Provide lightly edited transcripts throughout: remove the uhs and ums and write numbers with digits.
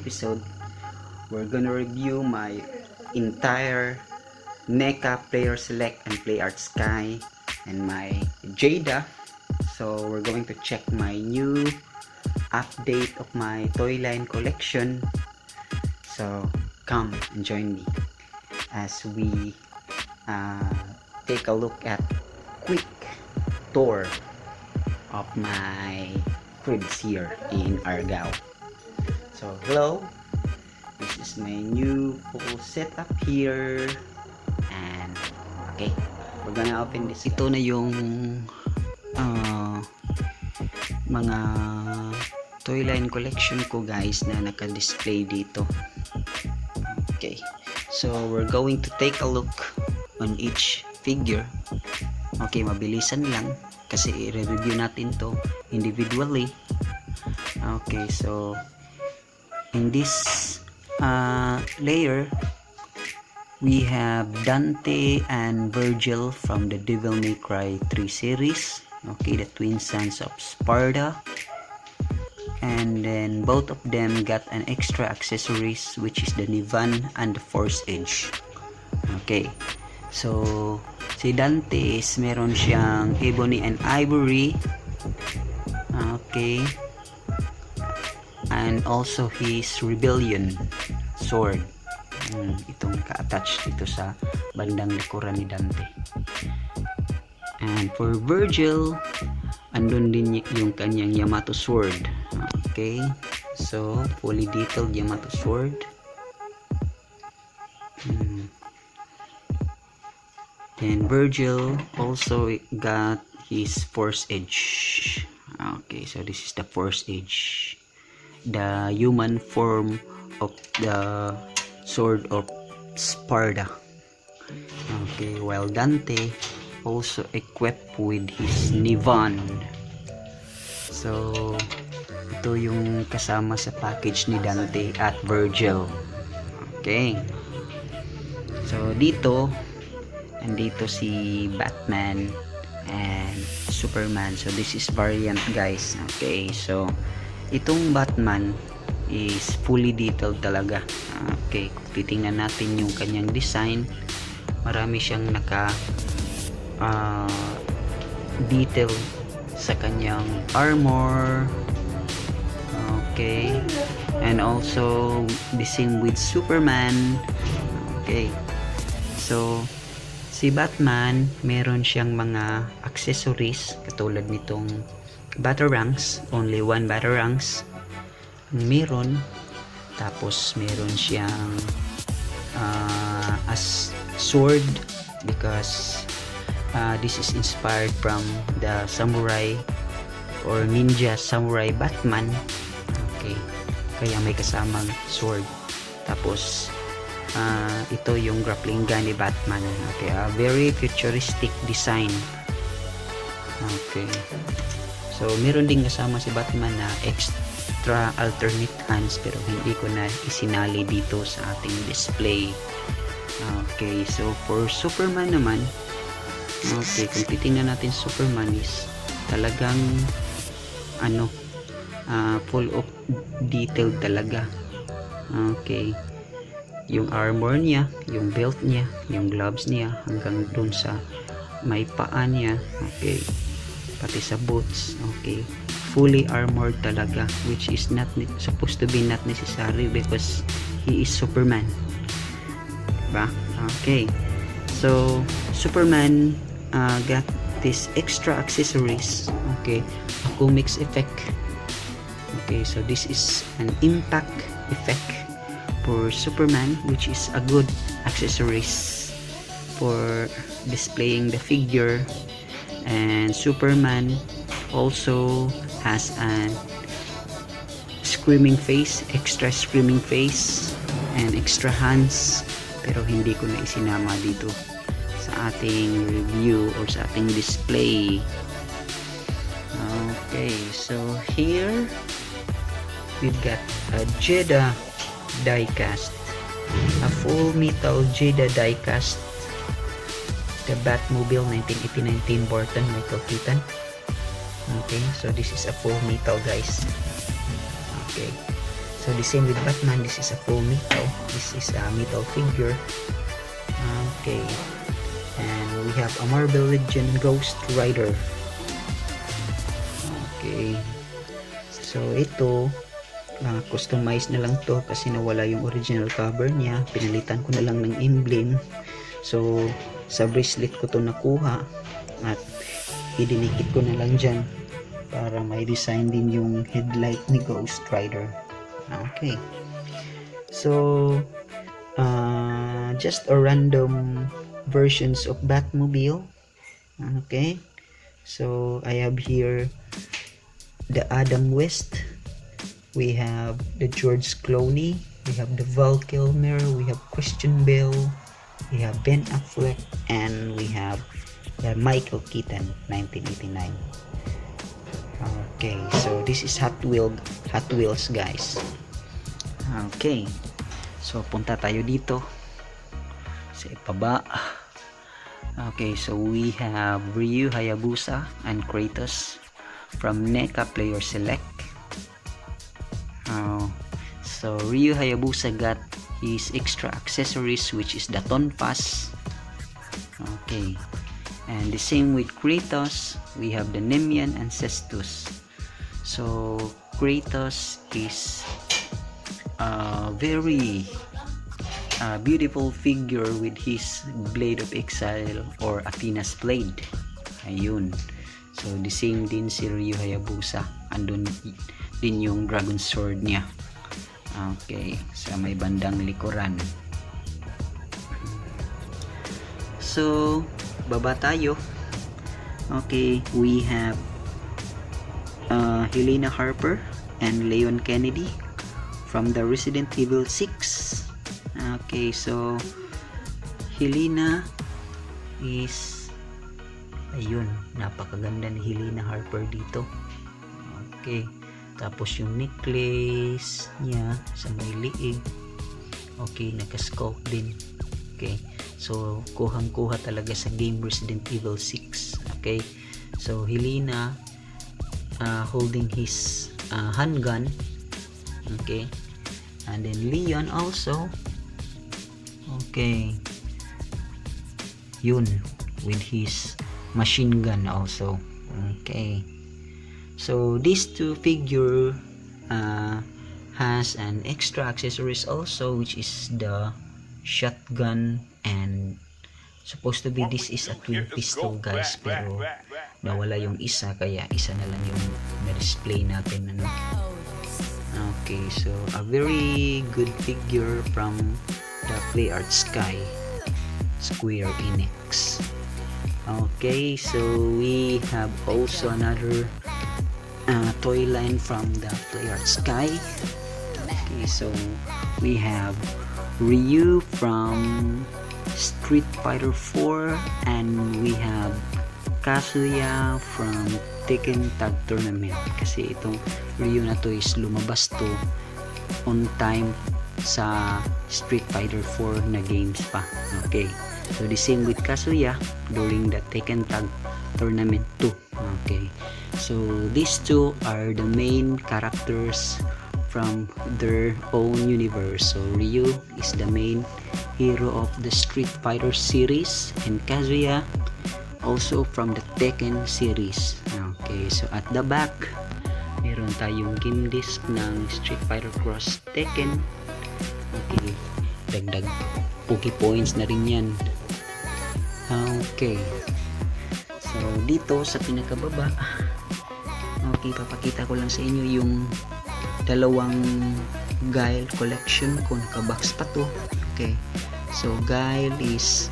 episode, we're gonna review my entire NECA Player Select and Play Art Sky and my Jada. So we're going to check my new update of my toy line collection. So come and join me as we take a look at quick tour of my cribs here in Argao. So hello, this is my new full setup here, and okay, we're gonna open this. Ito na yung mga toy line collection ko guys na naka-display dito. Okay, so we're going to take a look on each figure. Okay, mabilisan lang kasi i-review natin to individually. Okay, so in this layer we have Dante and Virgil from the Devil May Cry 3 series. Okay, the twin sons of Sparta, and then both of them got an extra accessories, which is the Nivan and the Force Edge. Okay, so si Dante is meron siyang ebony and ivory. Okay, and also his rebellion sword. Itong naka-attach dito sa bandang likuran ni Dante. And for Virgil, andun din yung kanyang Yamato sword. Okay, so fully detailed Yamato sword. And Virgil also got his Force Edge. Okay, so this is the Force Edge, the human form of the sword of Sparta. Okay, while Dante also equipped with his Nivan. So ito yung kasama sa package ni Dante at Virgil. Okay, so dito andito si Batman and Superman. So this is variant guys. Okay, so itong Batman is fully detailed talaga. Okay, kung titingnan natin yung kanyang design, marami siyang naka detail sa kanyang armor. Okay, and also the same with Superman. Okay, so si Batman, meron siyang mga accessories katulad nitong batarangs, only one batarangs meron. Tapos meron siyang as sword because this is inspired from the samurai or ninja samurai Batman. Okay, kaya may kasamang sword. Tapos ito yung grappling gun ni Batman. Okay, very futuristic design. Okay, so meron din kasama si Batman na extra alternate hands, pero hindi ko na isinali dito sa ating display. Okay, so for Superman naman, okay, kung titingnan natin Superman is talagang full of detail talaga. Okay, yung armor niya, yung belt niya, yung gloves niya, hanggang dun sa may paa niya. Okay, pati sa boots. Okay, fully armored talaga, which is not supposed to be not necessary because he is Superman, diba? Okay, so Superman got this extra accessories. Okay, a comics effect. Okay, so this is an impact effect for Superman, which is a good accessories for displaying the figure. And Superman also has an screaming face, extra screaming face, and extra hands, pero hindi ko na isinama dito sa ating review or sa ating display. Okay, so here we've got a Jada diecast, a full metal Jada diecast, the Batmobile 1989 Tim Burton, Michael Keaton. Okay, so this is a full metal guys. Okay, So the same with Batman, this is a full metal. This is a metal figure. Okay. And we have a Marvel Legend Ghost Rider. Okay. So ito, customize na lang to kasi nawala yung original cover niya. Pinalitan ko na lang ng emblem. So sa bracelet ko to nakuha at idinikit ko na lang dyan para may design din yung headlight ni Ghost Rider. Okay. So just a random versions of Batmobile. Okay. So I have here the Adam West, we have the George Clooney, we have the Val Kilmer, we have Christian Bale, we have Ben Affleck, and we have the Michael Keaton, 1989. Okay, so this is Hot Wheels guys. Okay, so punta tayo dito sa ibaba. Okay, so we have Ryu Hayabusa and Kratos from NECA Player Select. So Ryu Hayabusa got his extra accessories, which is the Tonpas. Okay, and the same with Kratos, we have the Nemean and Cestus. So Kratos is a very beautiful figure with his Blade of Exile or Athena's Blade. Ayun. So the same din si Ryu Hayabusa. Andun din yung Dragon Sword niya. Okay, sa may bandang likuran. So baba tayo. Okay, we have Helena Harper and Leon Kennedy from the Resident Evil 6. Okay, so Helena is, ayun, napakaganda ni Helena Harper dito. Okay, tapos yung necklace niya sa may liig, okay, naka-sculpt din. Okay, so kuhang-kuha talaga sa game Resident Evil 6. Okay, so Helena holding his handgun. Okay, and then Leon also, okay, yun, with his machine gun also. Okay, so these two figure has an extra accessories also, which is the shotgun, and supposed to be this is a twin pistol guys, pero nawala yung isa, kaya isa na lang yung na-display natin, ano. Okay, so a very good figure from the Play Art Sky Square Enix. Okay, so we have also another toy line from the Play Art Sky. Okay, so we have Ryu from Street Fighter 4, and we have Kazuya from Tekken Tag Tournament. Kasi itong Ryu na to is lumabas to on time sa Street Fighter 4 na games pa. Okay, so the same with Kazuya during the Tekken Tag Tournament 2. Okay, so these two are the main characters from their own universe. So Ryu is the main hero of the Street Fighter series, and Kazuya also from the Tekken series. Okay, so at the back meron tayong game disc ng Street Fighter Cross Tekken. Okay, dagdag Poké points na rin yan. Okay, so dito sa pinakababa, okay, papakita ko lang sa inyo yung dalawang Guile collection ko, nakabox pa to. Okay, so Guile is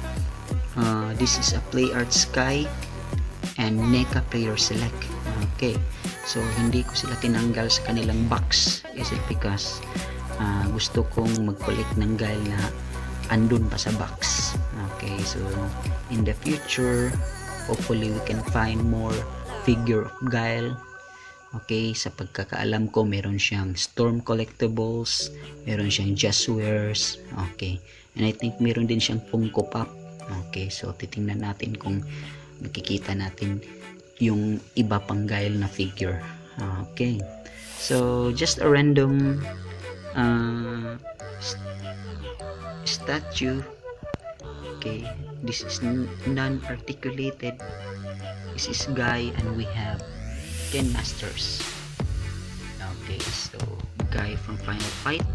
this is a Play Art Sky and NECA Player Select. Okay, so hindi ko sila tinanggal sa kanilang box. Is it because gusto kong mag-collect ng Guile na andun pa sa box. Okay, so in the future hopefully we can find more figure of Guile. Okay, sa pagkakaalam ko meron siyang Storm Collectibles, meron siyang Just Wares. Okay, and I think meron din siyang Funko Pop. Okay, so titingnan natin kung makikita natin yung iba pang Guile na figure. Okay, so just a random uh, statue. Okay, this is non-articulated. This is Guy, and we have Ken Masters. Okay, so Guy from Final Fight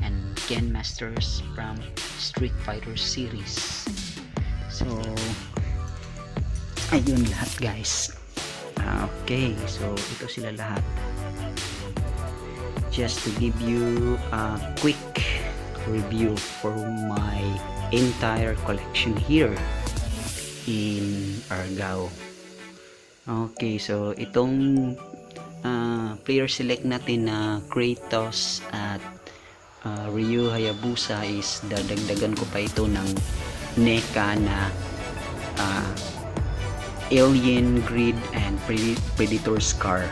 and Ken Masters from Street Fighter series. So ayun lahat guys. Okay, so ito sila lahat. Just to give you a quick review for my entire collection here in Argao. Okay, so itong player select natin na Kratos at Ryu Hayabusa is dadagdagan ko pa ito ng NECA na Alien Grid and Predator Scar.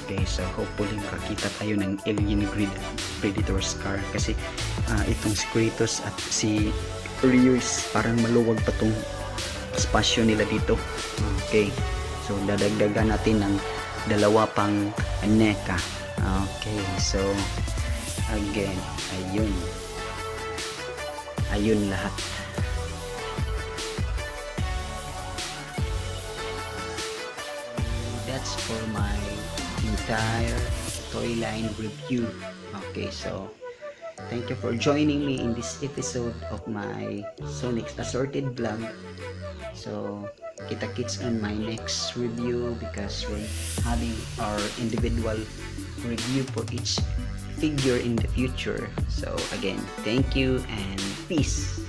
Okay, so hopefully makakita tayo ng Alien Grid at Predator Scar kasi itong si Kratos at si Ryu is parang maluwag pa tong spasyo nila dito. Okay, so dadagdagan natin ng dalawa pang NECA. Okay, so again, ayun lahat. That's for my entire toy line review. Okay, so thank you for joining me in this episode of my Sonic's Assorted vlog. So kita-kits on my next review because we're having our individual review for each figure in the future. So again, thank you and peace.